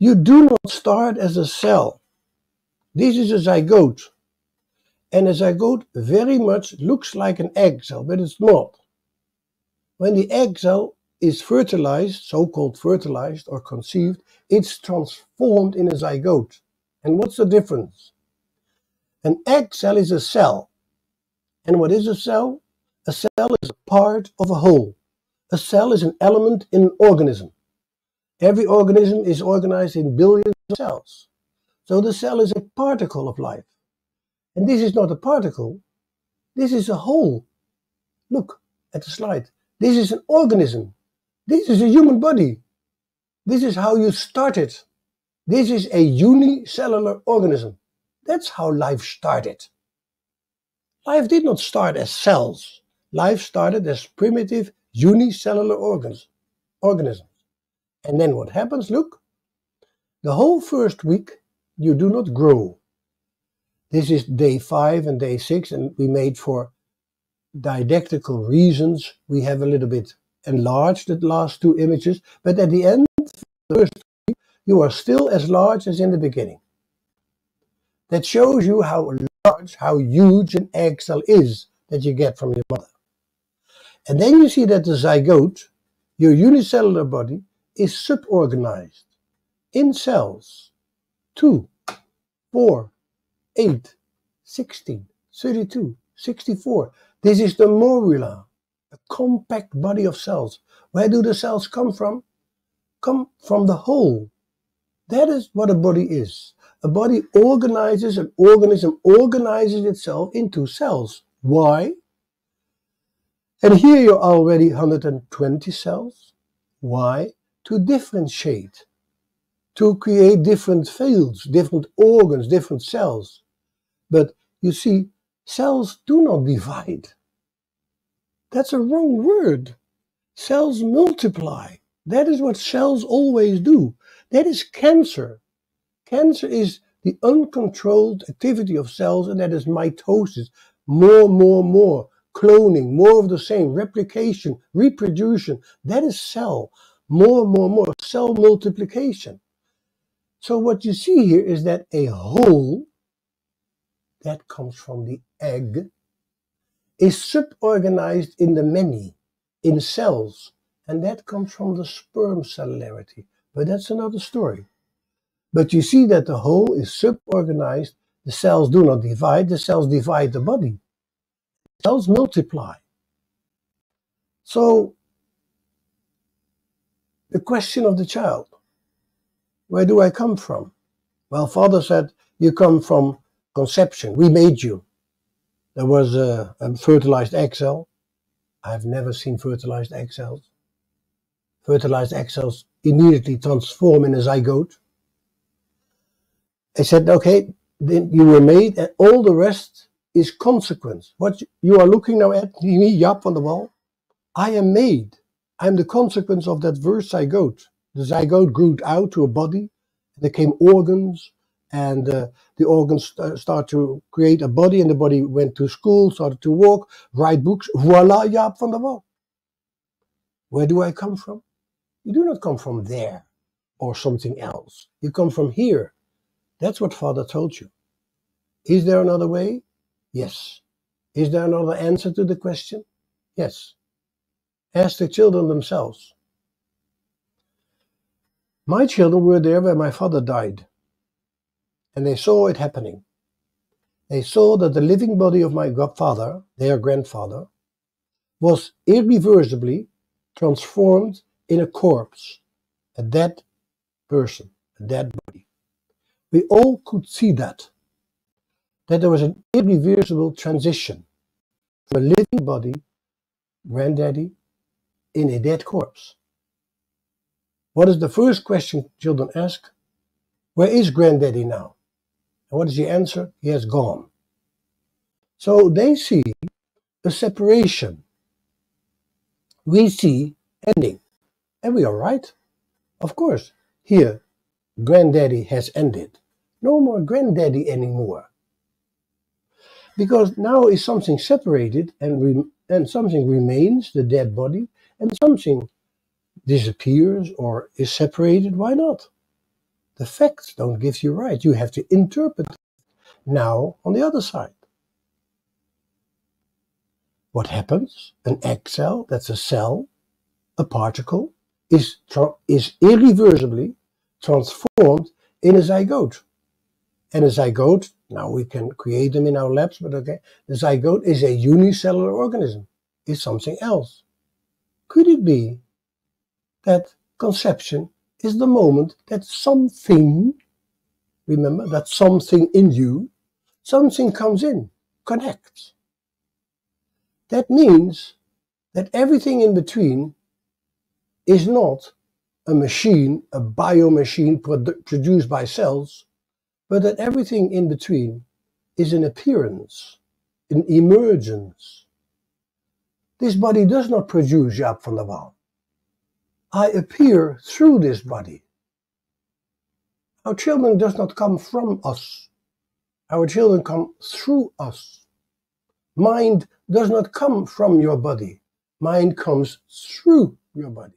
You do not start as a cell. This is a zygote. And a zygote very much looks like an egg cell, but it's not. When the egg cell is fertilized, so-called fertilized or conceived, it's transformed in a zygote. And what's the difference? An egg cell is a cell. And what is a cell? A cell is a part of a whole. A cell is an element in an organism. Every organism is organized in billions of cells. So the cell is a particle of life. And this is not a particle. This is a whole. Look at the slide. This is an organism. This is a human body. This is how you started. This is a unicellular organism. That's how life started. Life did not start as cells. Life started as primitive unicellular organisms. And then what happens? Look, the whole first week you do not grow. This is day 5 and day 6, and we made for didactical reasons. We have a little bit enlarged the last 2 images, but at the end of the first week, you are still as large as in the beginning. That shows you how large, how huge an egg cell is that you get from your mother. And then you see that the zygote, your unicellular body, is suborganized in cells 2, 4, 8, 16, 32, 64. This is the morula, a compact body of cells. Where do the cells come from? Come from the whole. That is what a body is. A body organizes, an organism organizes itself into cells. Why? And here you're already 120 cells. Why? To differentiate, to create different fields, different organs, different cells. But you see, cells do not divide. That's a wrong word. Cells multiply. That is what cells always do. That is cancer. Cancer is the uncontrolled activity of cells, and that is mitosis. More. Cloning, more of the same. Replication, reproduction. That is cell. More. Cell multiplication. So what you see here is that a whole, that comes from the egg, is suborganized in the many, in cells. And that comes from the sperm cellularity. But that's another story. But you see that the whole is suborganized. The cells do not divide. The cells divide the body. Cells multiply. So, the question of the child, where do I come from? Well, father said, you come from conception. We made you. There was a fertilized egg cell. I've never seen fertilized egg cells. Fertilized egg cells immediately transform in a zygote. I said, okay, then you were made, and all the rest is consequence. What you are looking now at, me, Jaap van der Wal, I am made. I am the consequence of that first zygote. The zygote grew out to a body, and there came organs, and the organs start to create a body, and the body went to school, started to walk, write books. Voila, Jaap van der Wal. Where do I come from? You do not come from there or something else. You come from here. That's what father told you. Is there another way? Yes. Is there another answer to the question? Yes. Ask the children themselves. My children were there when my father died, and they saw it happening. They saw that the living body of my father, their grandfather, was irreversibly transformed in a corpse, a dead person, a dead body. We all could see that there was an irreversible transition from a living body, granddaddy, in a dead corpse. What is the first question children ask? Where is granddaddy now? And what is the answer? He has gone. So they see a separation. We see ending. And we are right. Of course, here, granddaddy has ended. No more granddaddy anymore. Because now is something separated and something remains, the dead body, and something disappears or is separated. Why not? The facts don't give you right. You have to interpret it now on the other side. What happens? An egg cell, that's a cell, a particle, is irreversibly transformed in a zygote. And a zygote, now we can create them in our labs, but okay, the zygote is a unicellular organism. It's something else. Could it be that conception is the moment that something, remember that something in you, something comes in, connects. That means that everything in between is not a machine, a biomachine produced by cells, but that everything in between is an appearance, an emergence. This body does not produce Jaap van der Wal. I appear through this body. Our children does not come from us. Our children come through us. Mind does not come from your body. Mind comes through your body.